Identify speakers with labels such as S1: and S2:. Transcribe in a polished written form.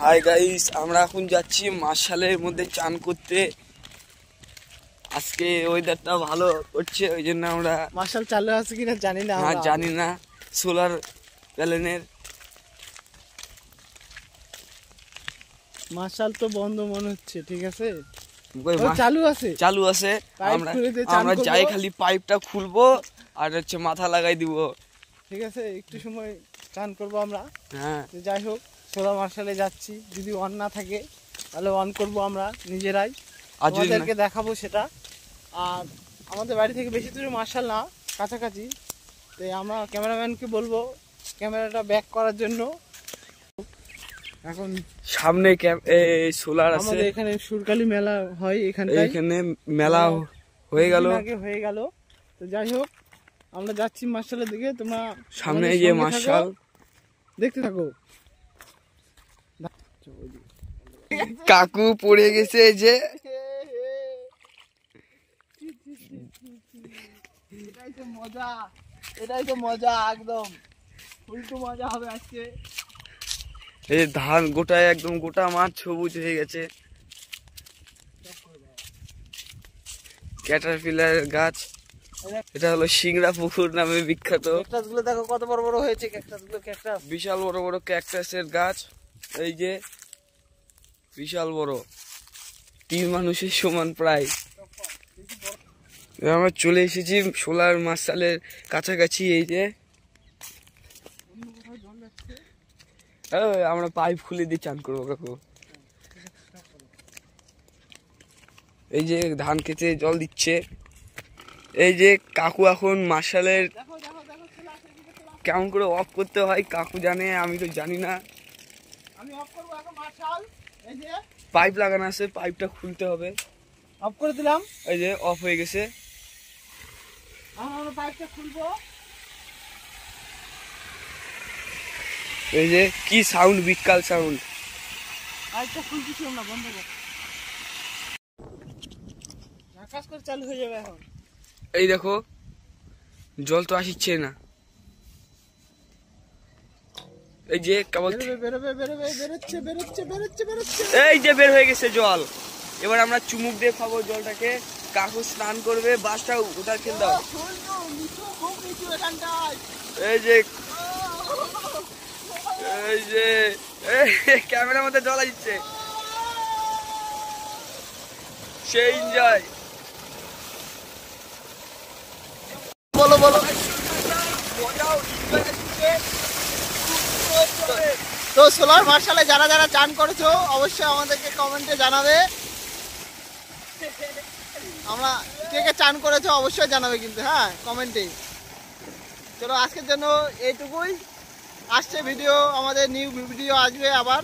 S1: Hi guys, আমরা এখন যাচ্ছি মার্শালের মধ্যে চান করতে। আজকে ওয়েদারটা ভালো করছে, ওই জন্য আমরা
S2: মার্শাল চালু আছে কিনা জানি না।
S1: হ্যাঁ জানি না, সোলার প্যানেলের
S2: মার্শাল তো বন্ধ মনে হচ্ছে। ঠিক আছে, চালু আছে
S1: চালু আছে। আমরা যাই খালি পাইপটা খুলবো আর হচ্ছে মাথা লাগাই দিব।
S2: ঠিক আছে, একটু সময় চান করবো আমরা।
S1: হ্যাঁ
S2: যাই হোক, সোলার মার্শালে যাচ্ছি। যদি অন না থাকে তাহলে অন করব আমরা নিজেরাই, আমাদেরকে দেখাবো সেটা। আর আমাদের বাড়ি থেকে বেশি দূরে মার্শাল না, কাছাকাছি। তো আমরা ক্যামেরাম্যানকে বলবো ক্যামেরাটা ব্যাক করার জন্য। এখন
S1: সামনে সোলার আছে,
S2: আমাদের এখানে সুরকালি মেলা হয়, এখানে
S1: মেলা হয়ে
S2: গেল। তো যাই হোক, আমরা যাচ্ছি মার্শালের দিকে। তোমরা
S1: সামনে যে মার্শাল
S2: দেখতে থাকো।
S1: কাকু পড়ে গেছে যে,
S2: এটাই তো মজা একদম উল্টো মজা হবে আজকে।
S1: এই ধান গোটায় একদম গোটা মাঠ সবুজ হয়ে গেছে। ক্যাটারপিলার গাছ, এটা হলো সিংড়া পুকুর নামে বিখ্যাত।
S2: ক্যাকটাস গুলো দেখো কত বড় বড় হয়েছে, ক্যাকটাস
S1: বিশাল বড় বড় ক্যাকটাসের গাছ। এই যে বিশাল বড়, 3 মানুষের সমান প্রায়। আমরা চলে এসেছি সোলার মার্শালের কাছাকাছি। এই যে আমরা পাইপ খুলে দিয়ে চান করবো কাকু। এই যে ধান খেতে জল দিচ্ছে। এই যে কাকু এখন মার্শালের কেমন করে অফ করতে হয় কাকু জানে, আমি তো জানি না।
S2: আমি অফ করব এখন মার্শাল। এই যে
S1: পাইপ লাগানো আছে, পাইপটা খুলতে হবে।
S2: অফ করে দিলাম,
S1: এই যে অফ হয়ে গেছে।
S2: আমরা পাইপটা খুলবো।
S1: এই যে কি সাউন্ড, বিকাল সাউন্ড।
S2: পাইপটা খুলতেছি আমরা, বন্ধ কর। আকাশ করে চালু হয়ে যাবে এখন।
S1: এই দেখো জল তো আসছে না। এই যে কেবল এই যে বের হয়ে গেছে জল। এবার আমরা চুমুক দিয়ে খাবো জলটাকে। কাকু স্নান করবে, বাসটা উঠার খেল দাও। এই যে এই যে ক্যামেরার মধ্যে জল আসছে, সেই এনজয়।
S2: বলো বলো। তো সোলার মার্শালে যারা যারা চান করেছো অবশ্যই আমাদেরকে কমেন্টে জানাবে। আমরা কে কে চান করেছো অবশ্যই জানাবে কিন্তু, হ্যাঁ কমেন্টে। চলো আজকের জন্য এইটুকুই। আসছে ভিডিও, আমাদের নিউ ভিডিও আসবে আবার।